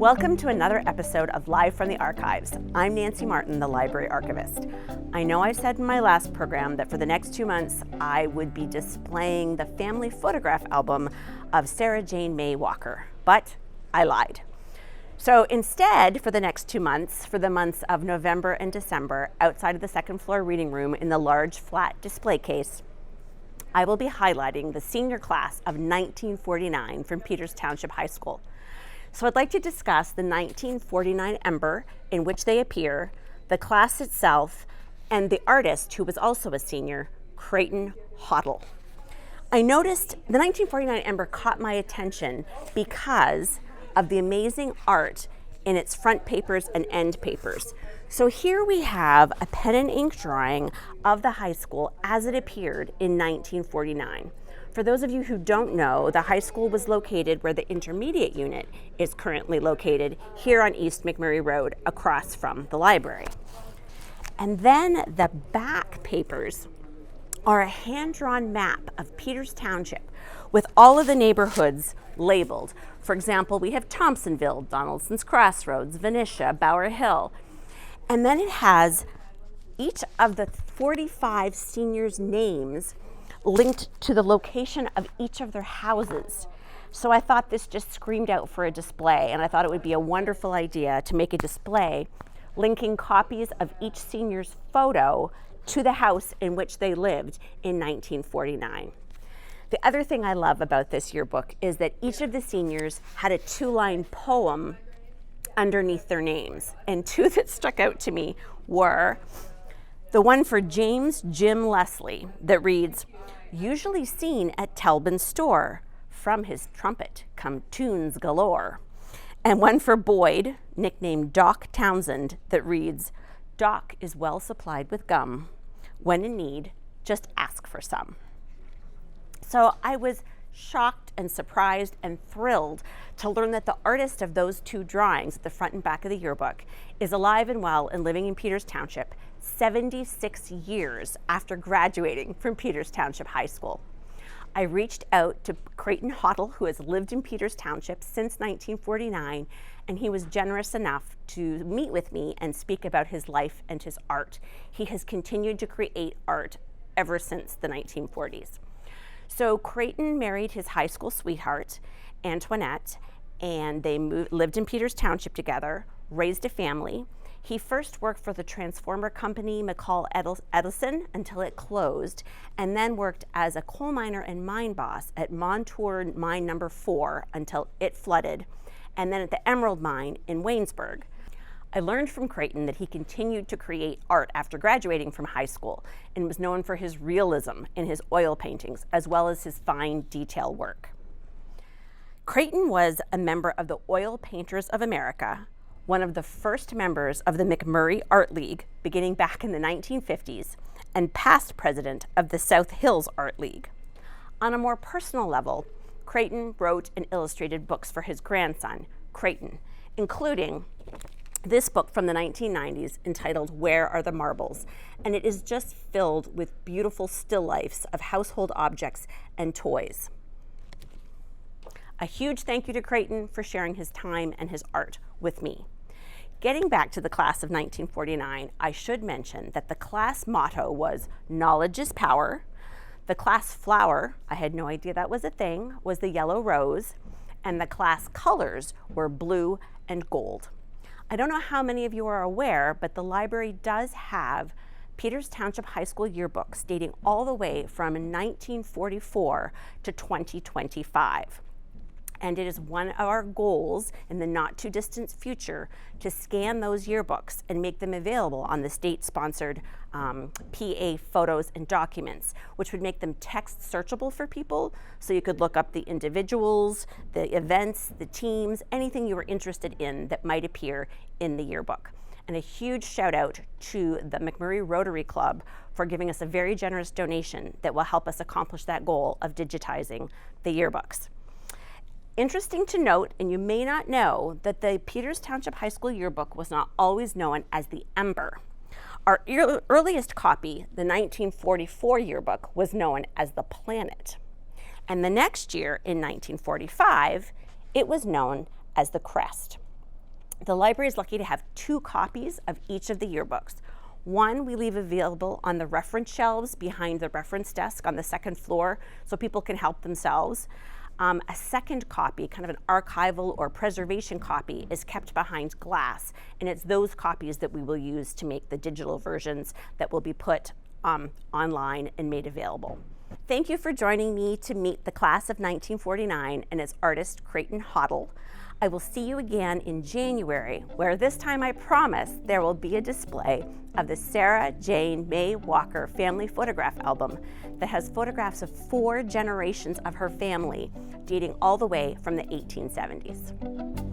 Welcome to another episode of Live from the Archives. I'm Nancy Martin, the library archivist. I know I said in my last program that for the next 2 months I would be displaying the family photograph album of Sarah Jane May Walker, but I lied. So instead, for the next 2 months, for the months of November and December, outside of the second floor reading room in the large flat display case, I will be highlighting the senior class of 1949 from Peters Township High School. So I'd like to discuss the 1949 Ember in which they appear, the class itself, and the artist who was also a senior, Creighton Hoddle. I noticed the 1949 Ember caught my attention because of the amazing art in its front papers and end papers. So here we have a pen and ink drawing of the high school as it appeared in 1949. For those of you who don't know, the high school was located where the intermediate unit is currently located, here on East McMurray Road, across from the library. And then the back papers are a hand-drawn map of Peters Township with all of the neighborhoods labeled. For example, we have Thompsonville, Donaldson's Crossroads, Venetia, Bower Hill. And then it has each of the 45 seniors' names linked to the location of each of their houses. So I thought this just screamed out for a display, and I thought it would be a wonderful idea to make a display linking copies of each senior's photo to the house in which they lived in 1949. The other thing I love about this yearbook is that each of the seniors had a 2-line poem underneath their names, and two that stuck out to me were the one for James Jim Leslie that reads, "Usually seen at Telbin's store, from his trumpet come tunes galore." And one for Boyd, nicknamed Doc Townsend, that reads, "Doc is well supplied with gum. When in need, just ask for some." So I was shocked and surprised and thrilled to learn that the artist of those two drawings at the front and back of the yearbook is alive and well and living in Peters Township 76 years after graduating from Peters Township High School. I reached out to Creighton Hoddle, who has lived in Peters Township since 1949, and he was generous enough to meet with me and speak about his life and his art. He has continued to create art ever since the 1940s. So Creighton married his high school sweetheart, Antoinette, and they lived in Peters Township together, raised a family. He first worked for the transformer company McCall Edison until it closed, and then worked as a coal miner and mine boss at Montour Mine Number 4 until it flooded, and then at the Emerald Mine in Waynesburg. I learned from Creighton that he continued to create art after graduating from high school and was known for his realism in his oil paintings as well as his fine detail work. Creighton was a member of the Oil Painters of America, one of the first members of the McMurray Art League beginning back in the 1950s, and past president of the South Hills Art League. On a more personal level, Creighton wrote and illustrated books for his grandson, Creighton, including this book from the 1990s entitled Where Are the Marbles? And it is just filled with beautiful still lifes of household objects and toys. A huge thank you to Creighton for sharing his time and his art with me. Getting back to the class of 1949, I should mention that the class motto was "Knowledge is power." The class flower, I had no idea that was a thing, was the yellow rose, and the class colors were blue and gold. I don't know how many of you are aware, but the library does have Peters Township High School yearbooks dating all the way from 1944 to 2025. And it is one of our goals in the not too distant future to scan those yearbooks and make them available on the state-sponsored PA photos and documents, which would make them text searchable for people, so you could look up the individuals, the events, the teams, anything you were interested in that might appear in the yearbook. And a huge shout out to the McMurray Rotary Club for giving us a very generous donation that will help us accomplish that goal of digitizing the yearbooks. Interesting to note, and you may not know, that the Peters Township High School yearbook was not always known as the Ember. Our earliest copy, the 1944 yearbook, was known as the Planet. And the next year, in 1945, it was known as the Crest. The library is lucky to have 2 copies of each of the yearbooks. One we leave available on the reference shelves behind the reference desk on the 2nd floor so people can help themselves. A second copy, kind of an archival or preservation copy, is kept behind glass, and it's those copies that we will use to make the digital versions that will be put online and made available. Thank you for joining me to meet the class of 1949 and its artist Creighton Hoddle. I will see you again in January, where this time I promise there will be a display of the Sarah Jane May Walker family photograph album that has photographs of 4 generations of her family, dating all the way from the 1870s.